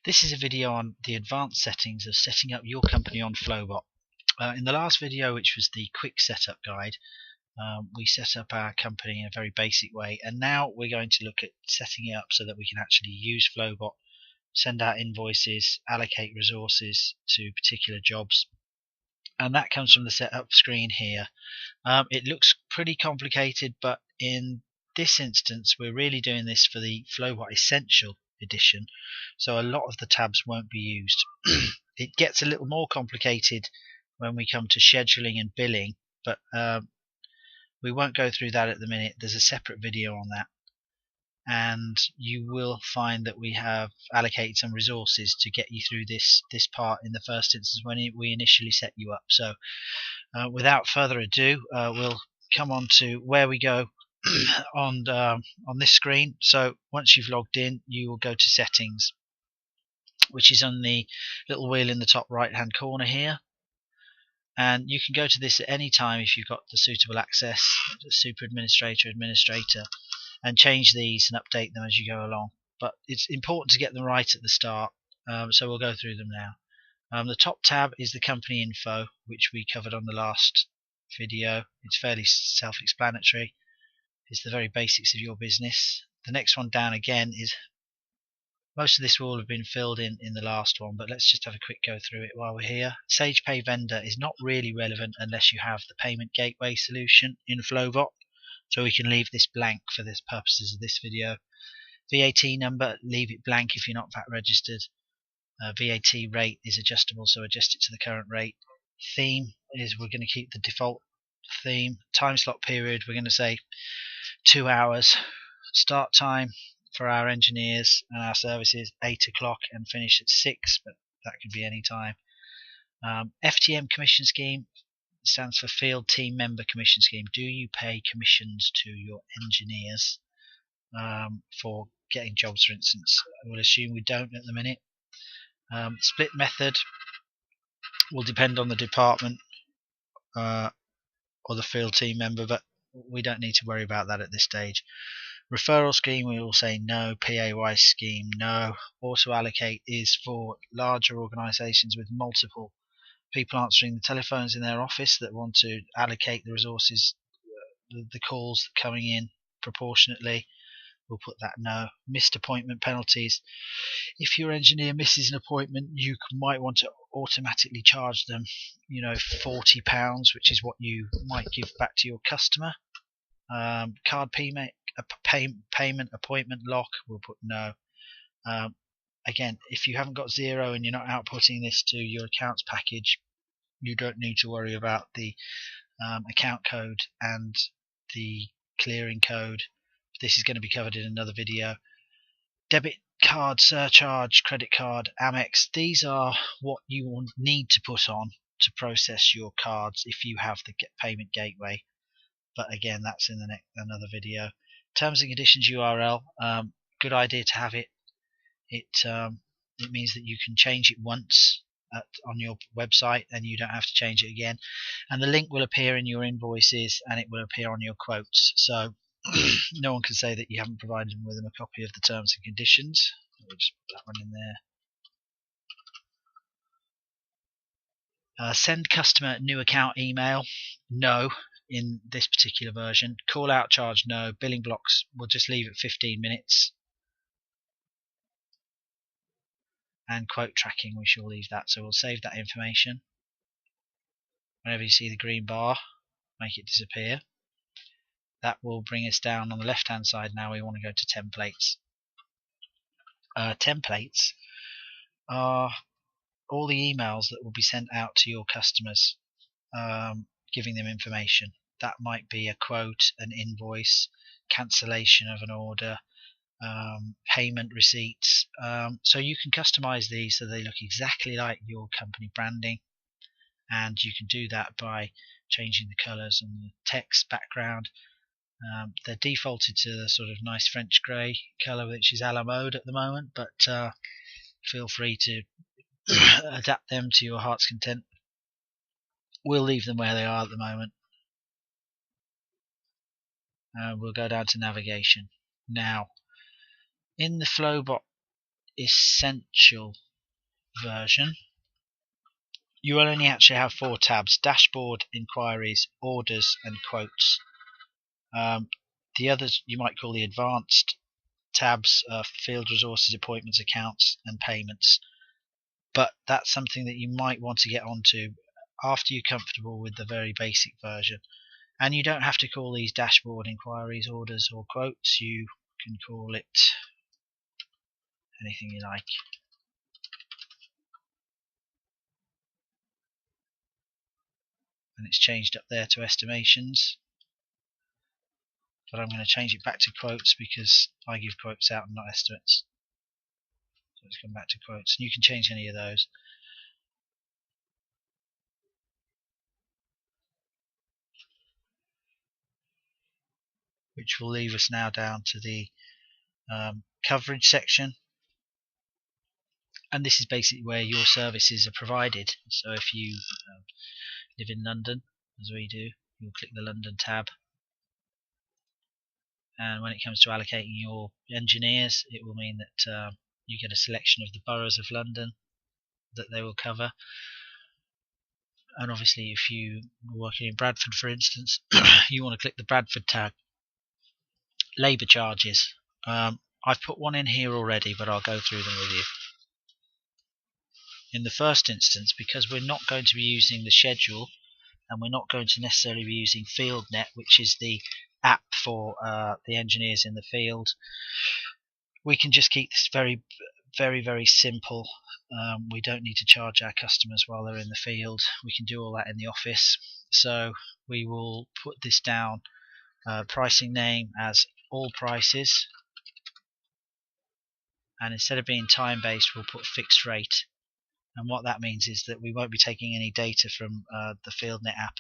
This is a video on the advanced settings of setting up your company on Flobot. In the last video, which was the quick setup guide, we set up our company in a very basic way, and now we're going to look at setting it up so that we can actually use Flobot, send out invoices, allocate resources to particular jobs, and that comes from the setup screen here. It looks pretty complicated, but in this instance we're really doing this for the Flobot Essential edition, so a lot of the tabs won't be used. It gets a little more complicated when we come to scheduling and billing, but we won't go through that at the minute. There's a separate video on that, and you will find that we have allocated some resources to get you through this part in the first instance when we initially set you up. So without further ado, we'll come on to where we go on this screen. So once you've logged in, you will go to settings, which is on the little wheel in the top right hand corner here, and you can go to this at any time if you've got the suitable access, super administrator, and change these and update them as you go along. But it's important to get them right at the start, so we'll go through them now. The top tab is the company info, which we covered on the last video. It's fairly self-explanatory. It's the very basics of your business. The next one down again is, most of this will have been filled in the last one, but let's just have a quick go through it while we're here. Sage Pay Vendor is not really relevant unless you have the payment gateway solution in Flobot, so we can leave this blank for the purposes of this video. VAT number, leave it blank if you're not VAT registered. VAT rate is adjustable, so adjust it to the current rate. Theme is, we're going to keep the default theme. Time slot period, we're going to say 2 hours. Start time for our engineers and our services 8 o'clock and finish at 6, but that could be any time. FTM commission scheme stands for Field Team Member Commission Scheme. Do you pay commissions to your engineers for getting jobs, for instance? We'll assume we don't at the minute. Split method will depend on the department or the field team member, but we don't need to worry about that at this stage. Referral scheme, we will say no. PAY scheme, no. Auto allocate is for larger organisations with multiple people answering the telephones in their office that want to allocate the resources, the calls coming in proportionately. We'll put that no. Missed appointment penalties. If your engineer misses an appointment, you might want to automatically charge them, £40, which is what you might give back to your customer. Card payment appointment lock, we'll put no. Again, if you haven't got zero and you're not outputting this to your accounts package, you don't need to worry about the account code and the clearing code. This is going to be covered in another video. Debit card, surcharge, credit card, Amex, these are what you will need to put on to process your cards if you have the payment gateway. But again, that's in another video. Terms and conditions URL, good idea to have it. It means that you can change it once on your website and you don't have to change it again. And the link will appear in your invoices and it will appear on your quotes. So no one can say that you haven't provided them with a copy of the terms and conditions. We'll just put that one in there. Send customer new account email, no, in this particular version. Call out charge, no. Billing blocks, we'll just leave it 15 minutes. And quote tracking, we shall leave that, so we'll save that information. Whenever you see the green bar, make it disappear. That will bring us down on the left hand side. Now we want to go to templates. Templates are all the emails that will be sent out to your customers, giving them information. That might be a quote, an invoice, cancellation of an order, payment receipts. So you can customize these so they look exactly like your company branding, and you can do that by changing the colors and the text background. They're defaulted to the sort of nice French grey color, which is a la mode at the moment, but feel free to adapt them to your heart's content. We'll leave them where they are at the moment. We'll go down to navigation. Now, in the Flobot essential version, you will only actually have 4 tabs: dashboard, inquiries, orders, and quotes. The others you might call the advanced tabs, field resources, appointments, accounts, and payments. But that's something that you might want to get onto after you're comfortable with the very basic version. And you don't have to call these dashboard, inquiries, orders, or quotes. You can call it anything you like. And it's changed up there to estimations. But I'm going to change it back to quotes because I give quotes out and not estimates. So let's come back to quotes. And you can change any of those. Which will leave us now down to the coverage section. And this is basically where your services are provided. So if you live in London, as we do, you'll click the London tab. And when it comes to allocating your engineers, it will mean that you get a selection of the boroughs of London that they will cover. And obviously if you are working in Bradford, for instance, you want to click the Bradford tab. Labour charges. I've put one in here already, but I'll go through them with you. In the first instance, because we're not going to be using the schedule, and we're not going to necessarily be using FieldNet, which is the app for the engineers in the field, we can just keep this very, very simple. We don't need to charge our customers while they're in the field. We can do all that in the office. So we will put this down, pricing name as all prices, and instead of being time based, we'll put fixed rate. And what that means is that we won't be taking any data from the FieldNet app.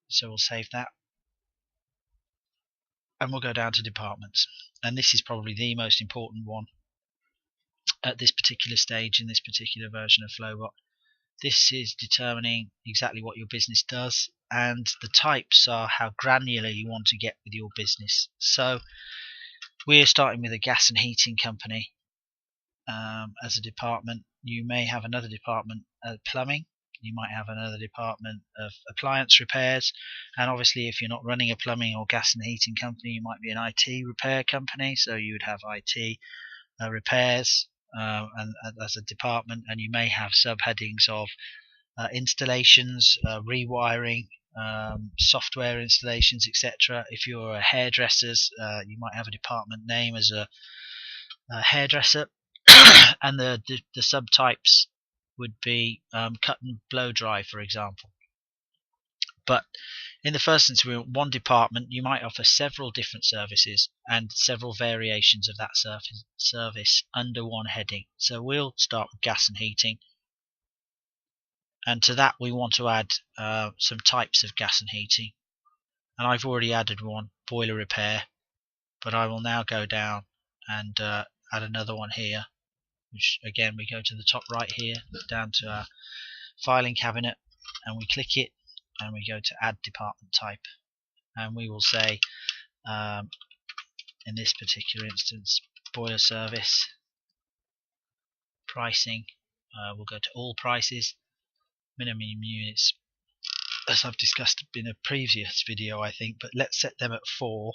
So we'll save that. And we'll go down to departments. And this is probably the most important one at this particular stage in this particular version of Flobot. This is determining exactly what your business does, and the types are how granular you want to get with your business. So we're starting with a gas and heating company. As a department, you may have another department of plumbing, you might have another department of appliance repairs, and obviously if you're not running a plumbing or gas and heating company, you might be an IT repair company, so you would have IT repairs and as a department, and you may have subheadings of installations, rewiring, software installations, etc. If you're a hairdressers, you might have a department name as a hairdresser. And the subtypes would be cut and blow dry, for example. But in the first instance, one department, you might offer several different services and several variations of that service under one heading. So we'll start with gas and heating, and to that we want to add some types of gas and heating. And I've already added one, boiler repair, but I will now go down and add another one here, which again we go to the top right here, down to our filing cabinet, and we click it, and we go to add department type, and we will say in this particular instance, boiler service, pricing, we'll go to all prices, minimum units, as I've discussed in a previous video I think, but let's set them at 4.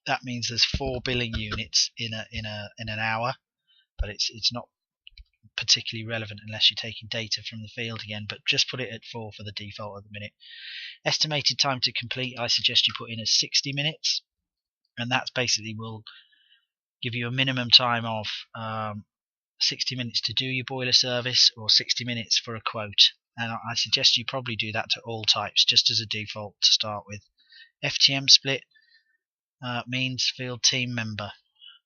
That means there's 4 billing units in an hour, but it's not particularly relevant unless you're taking data from the field again, but just put it at 4 for the default at the minute. Estimated time to complete, I suggest you put in as 60 minutes, and that basically will give you a minimum time of 60 minutes to do your boiler service, or 60 minutes for a quote. And I suggest you probably do that to all types just as a default to start with. FTM split means field team member.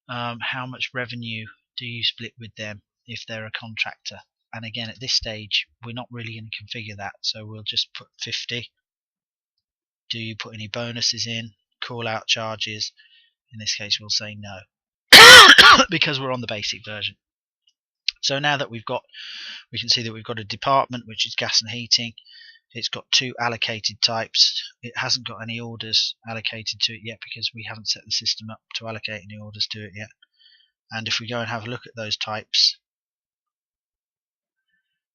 How much revenue do you split with them if they're a contractor? And again, at this stage we're not really going to configure that, so we'll just put 50. Do you put any bonuses in, call out charges? In this case we'll say no because we're on the basic version. So now that we can see that we've got a department which is gas and heating. It's got 2 allocated types. It hasn't got any orders allocated to it yet because we haven't set the system up to allocate any orders to it yet. And if we go and have a look at those types,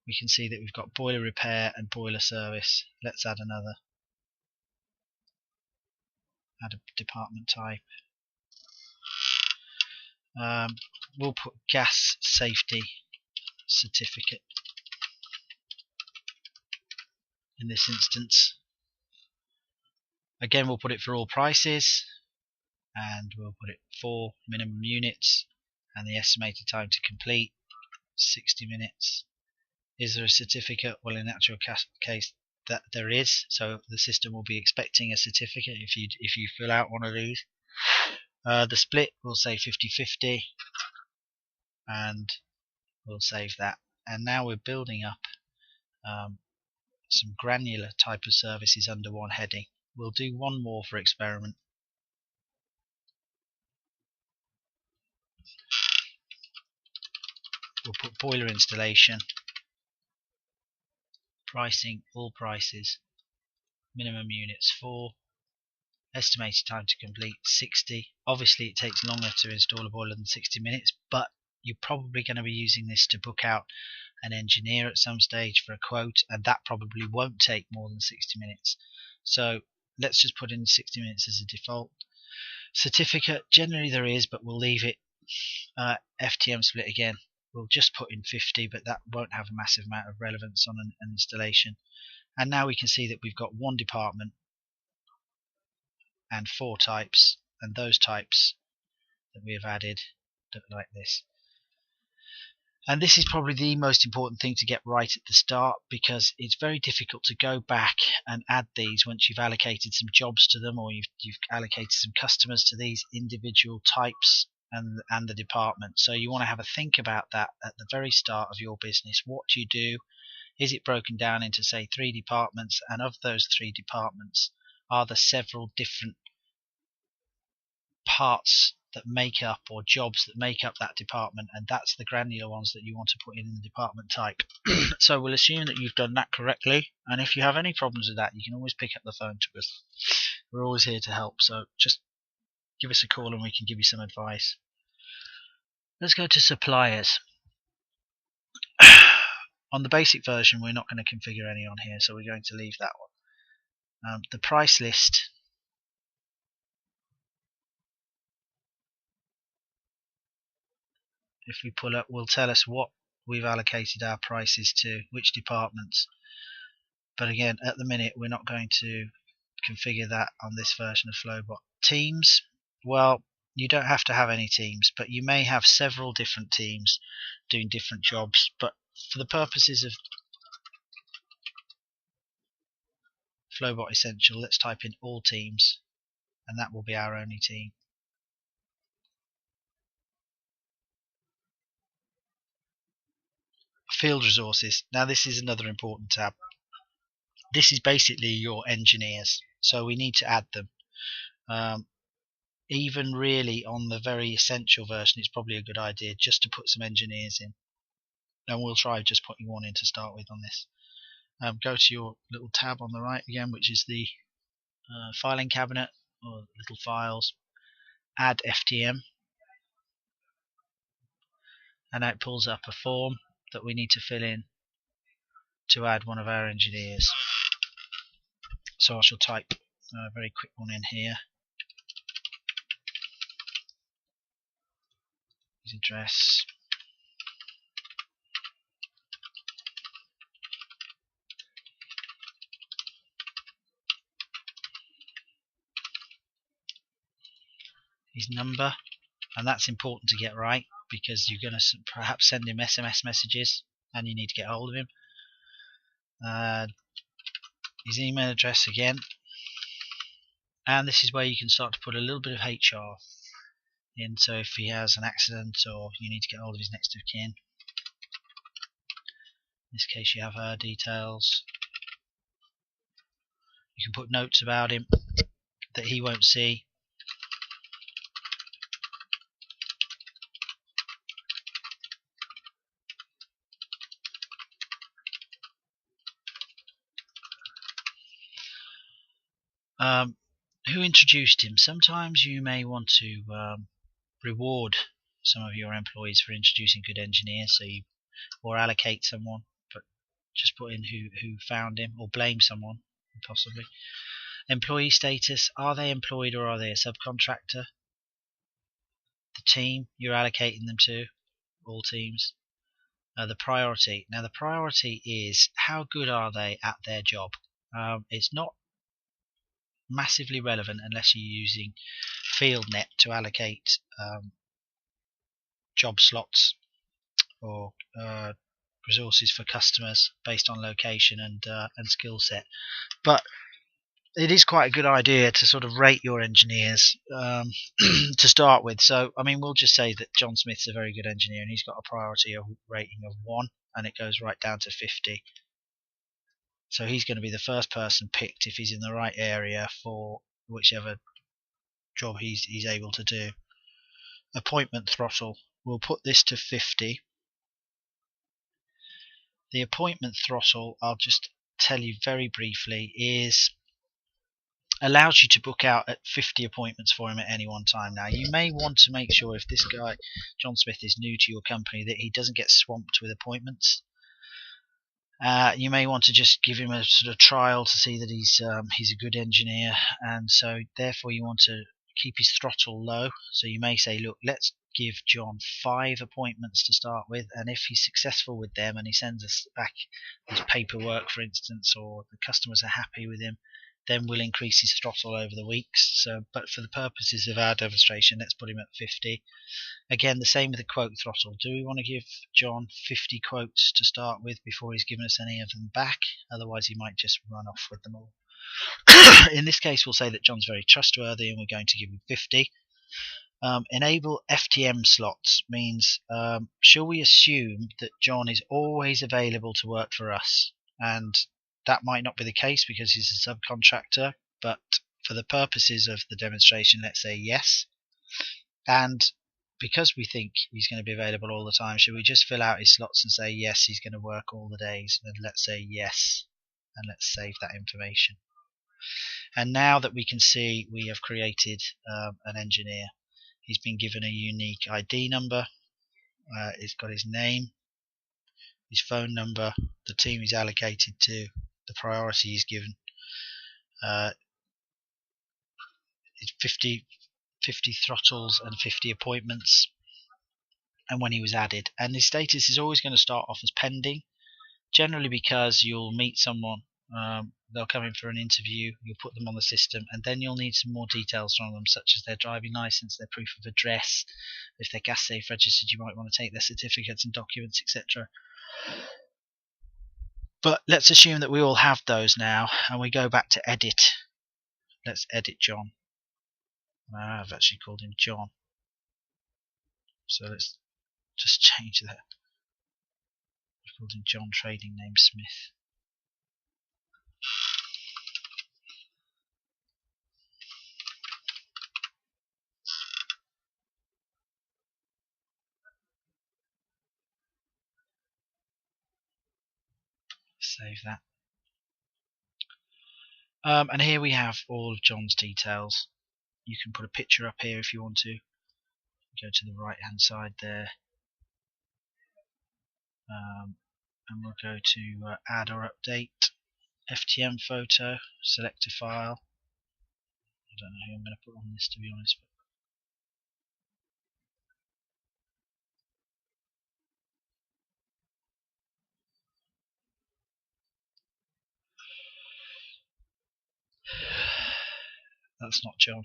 we can see that we've got boiler repair and boiler service. Let's add another. Add a department type. We'll put gas safety certificate in this instance. Again, we'll put it for all prices, and we'll put it for minimum units, and the estimated time to complete 60 minutes. Is there a certificate? Well, in actual case that there is, so the system will be expecting a certificate if you fill out one of these. The split will say 50-50, and we'll save that. And now we're building up some granular type of services under one heading. We'll do one more for experiment. We'll put boiler installation, pricing, all prices, minimum units 4, estimated time to complete 60. Obviously it takes longer to install a boiler than 60 minutes, but you're probably going to be using this to book out an engineer at some stage for a quote, and that probably won't take more than 60 minutes. So let's just put in 60 minutes as a default. Certificate, generally there is, but we'll leave it. FTM split again, we'll just put in 50, but that won't have a massive amount of relevance on an installation. And now we can see that we've got one department and 4 types, and those types that we have added look like this. And this is probably the most important thing to get right at the start, because it's very difficult to go back and add these once you've allocated some jobs to them, or you've allocated some customers to these individual types and the department. So you want to have a think about that at the very start of your business. What do you do? Is it broken down into, say, 3 departments, and of those 3 departments are there several different parts that make up, or jobs that make up, that department, and that's the granular ones that you want to put in the department type. So we'll assume that you've done that correctly, and if you have any problems with that, you can always pick up the phone to us. We're always here to help, so just give us a call and we can give you some advice. Let's go to suppliers. On the basic version, we're not going to configure any on here, so we're going to leave that one. The price list, if we pull up, will tell us what we've allocated our prices to, which departments. But again, at the minute, we're not going to configure that on this version of Flobot. Teams, well, you don't have to have any teams, but you may have several different teams doing different jobs. But for the purposes of Flobot Essential, let's type in all teams, and that will be our only team. Field resources. Now this is another important tab. This is basically your engineers, so we need to add them. Even really on the very essential version, it's probably a good idea just to put some engineers in, and we'll try just putting one in to start with on this. Go to your little tab on the right again, which is the filing cabinet, or little files, add FTM, and now it pulls up a form that we need to fill in to add one of our engineers. So I shall type a very quick one in here. His address. His number, and that's important to get right, because you're going to perhaps send him SMS messages and you need to get hold of him. His email address again, and this is where you can start to put a little bit of HR in, so if he has an accident or you need to get hold of his next of kin. In this case you have her details. You can put notes about him that he won't see. Who introduced him? Sometimes you may want to reward some of your employees for introducing good engineers, or allocate someone, but just put in who found him, or blame someone possibly. Employee status, are they employed or are they a subcontractor? The team you're allocating them to, all teams. The priority. Now the priority is how good are they at their job. It's not massively relevant unless you're using FieldNet to allocate job slots or resources for customers based on location and skill set. But it is quite a good idea to sort of rate your engineers to start with. So, I mean, we'll just say that John Smith's a very good engineer and he's got a priority of rating of 1, and it goes right down to 50. So he's going to be the first person picked if he's in the right area for whichever job he's able to do. Appointment throttle, we'll put this to 50. The appointment throttle, I'll just tell you very briefly, allows you to book out at 50 appointments for him at any one time. Now, you may want to make sure, if this guy, John Smith, is new to your company, that he doesn't get swamped with appointments. You may want to just give him a sort of trial to see that he's a good engineer, and so therefore you want to keep his throttle low. So you may say, look, let's give John 5 appointments to start with, and if he's successful with them and he sends us back his paperwork, for instance, or the customers are happy with him, then we'll increase his throttle over the weeks. So, but for the purposes of our demonstration, let's put him at 50. Again, the same with the quote throttle. Do we want to give John 50 quotes to start with before he's given us any of them back? Otherwise, he might just run off with them all. In this case, we'll say that John's very trustworthy and we're going to give him 50. Enable FTM slots means, shall we assume that John is always available to work for us? And that might not be the case because he's a subcontractor, but for the purposes of the demonstration, let's say yes. And because we think he's going to be available all the time, should we just fill out his slots and say yes, he's going to work all the days, and let's say yes, and let's save that information. And now that we can see we have created an engineer, he's been given a unique ID number, he's got his name, his phone number, the team he's allocated to, the priority he's given, it's 50 throttles and 50 appointments, and when he was added. And his status is always going to start off as pending, generally because you'll meet someone, they'll come in for an interview, you'll put them on the system, and then you'll need some more details from them, such as their driving license, their proof of address, if they're gas safe registered you might want to take their certificates and documents, etc. But let's assume that we all have those now, and we go back to edit. Let's edit John. I've actually called him John, so let's just change that. I've called him John, trading name Smith. Save that. And here we have all of John's details. You can put a picture up here if you want to. Go to the right hand side there, and we'll go to add or update FTM photo, select a file. I don't know who I'm going to put on this, to be honest, but that's not John.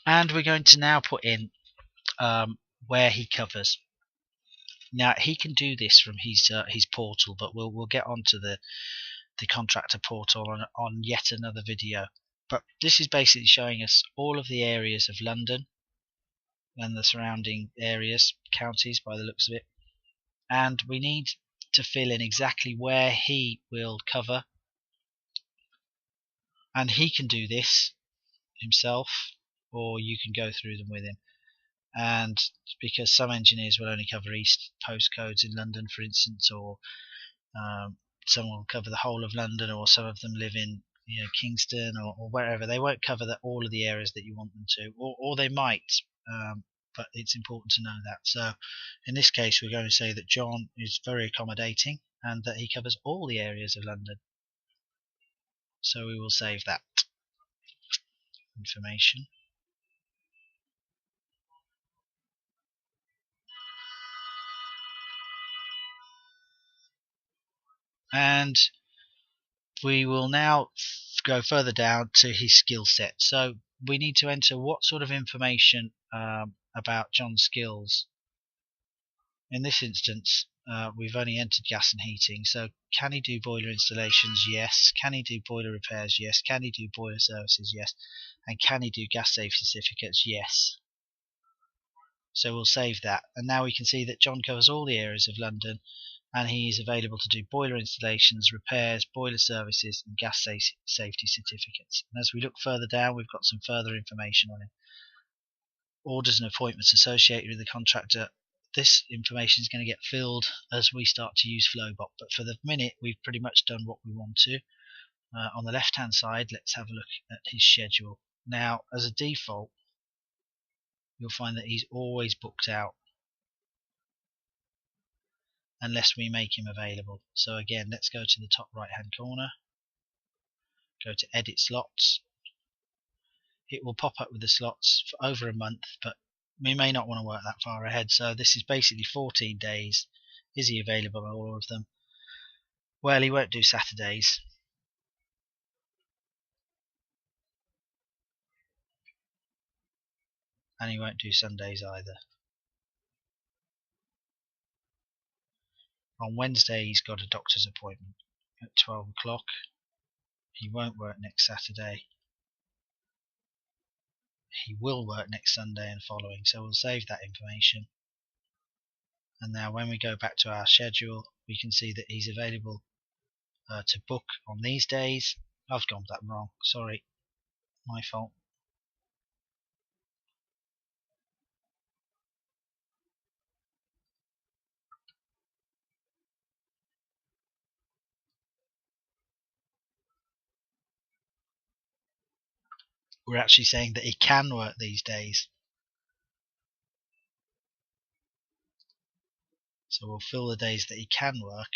And we're going to now put in where he covers. Now he can do this from his portal, but we'll get onto the contractor portal on yet another video. But this is basically showing us all of the areas of London and the surrounding areas, counties by the looks of it. And we need to fill in exactly where he will cover. And he can do this himself, or you can go through them with him. And because some engineers will only cover east postcodes in London, for instance, or some will cover the whole of London, or some of them live in Kingston or wherever. They won't cover all of the areas that you want them to, or they might, but it's important to know that. So in this case, we're going to say that John is very accommodating and that he covers all the areas of London. So we will save that information. And we will now go further down to his skill set. So we need to enter what sort of information about John's skills. In this instance, we've only entered gas and heating. So can he do boiler installations? Yes. Can he do boiler repairs? Yes. Can he do boiler services? Yes. And can he do gas safety certificates? Yes. So we'll save that. And now we can see that John covers all the areas of London, and he is available to do boiler installations, repairs, boiler services, and gas safety certificates. And as we look further down, we've got some further information on him. Orders and appointments associated with the contractor. This information is going to get filled as we start to use Flobot, but for the minute we've pretty much done what we want to. On the left hand side, let's have a look at his schedule. Now, as a default, you'll find that he's always booked out unless we make him available. So again, let's go to the top right hand corner, go to edit slots. It will pop up with the slots for over a month, but we may not want to work that far ahead. So this is basically 14 days. Is he available on all of them? Well, he won't do Saturdays. And he won't do Sundays either. On Wednesday he's got a doctor's appointment at 12 o'clock. He won't work next Saturday. He will work next Sunday and following, so we'll save that information. And now when we go back to our schedule, we can see that he's available to book on these days. I've gone that wrong, sorry, my fault. We're actually saying that he can work these days. So we'll fill the days that he can work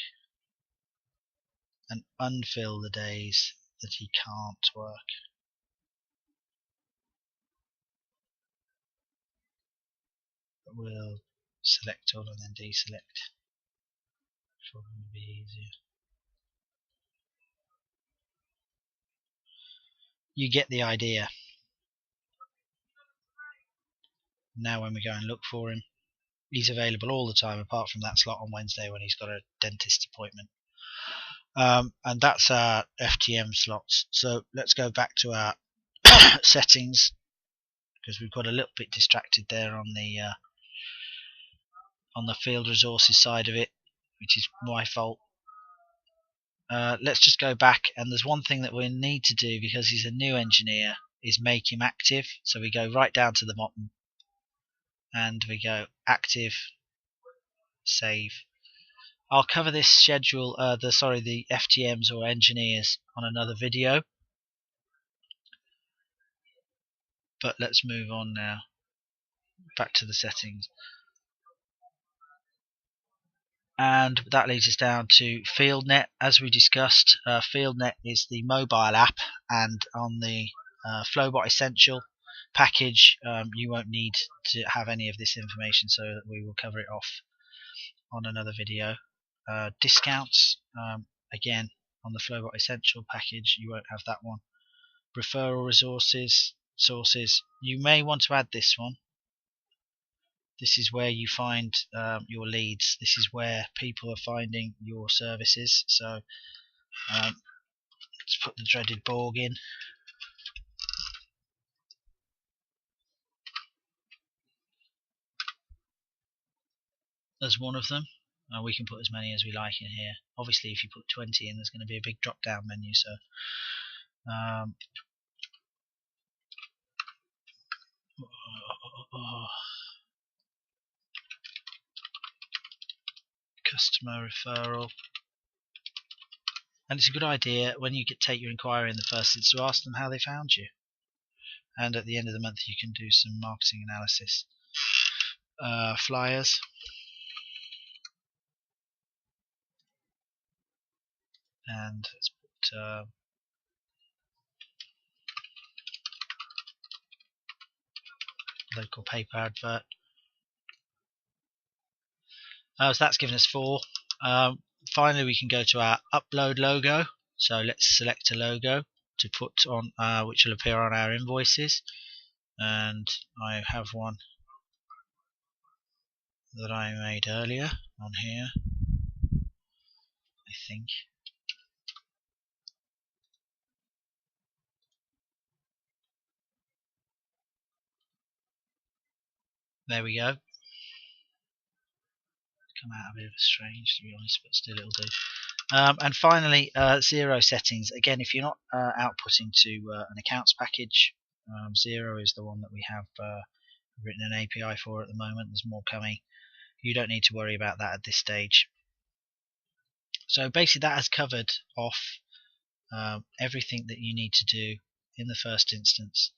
and unfill the days that he can't work. But we'll select all and then deselect. Probably be easier. You get the idea. Now when we go and look for him, he's available all the time apart from that slot on Wednesday when he's got a dentist appointment. And that's our FTM slots. So let's go back to our settings, because we've got a little bit distracted there on the field resources side of it, which is my fault. Let's just go back, and there's one thing that we need to do because he's a new engineer is make him active. So we go right down to the bottom and we go active, save. I'll cover this schedule, the FTMs or engineers on another video, but let's move on now back to the settings. And that leads us down to FieldNet. As we discussed, FieldNet is the mobile app, and on the Flobot Essential package you won't need to have any of this information, so that we will cover it off on another video. Discounts, again on the Flobot Essential package you won't have that one. Referral resources, sources, you may want to add this one. This is where you find your leads. This is where people are finding your services. So let's put the dreaded Borg in. As one of them. We can put as many as we like in here. Obviously if you put 20 in, there's going to be a big drop down menu, so customer referral. And it's a good idea when you take your inquiry in the first instance to ask them how they found you. And at the end of the month you can do some marketing analysis. Flyers. And let's put local paper advert. So that's given us 4. Finally, we can go to our upload logo. So let's select a logo to put on, which will appear on our invoices. And I have one that I made earlier on here, I think. There we go. Come out a bit of a strange, to be honest, but still it'll do. And finally, 0 settings. Again, if you're not outputting to an accounts package, 0 is the one that we have written an API for at the moment. There's more coming. You don't need to worry about that at this stage. So basically that has covered off everything that you need to do in the first instance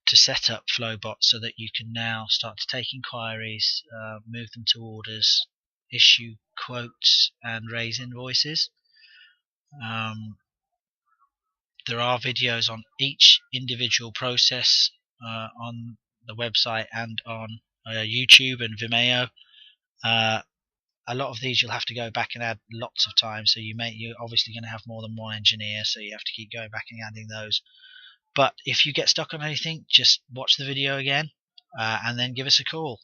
to set up Flobot so that you can now start to take inquiries, move them to orders, issue quotes and raise invoices. There are videos on each individual process on the website and on YouTube and Vimeo. A lot of these you'll have to go back and add lots of time, so you're obviously going to have more than one engineer, so you have to keep going back and adding those. But if you get stuck on anything, just watch the video again and then give us a call.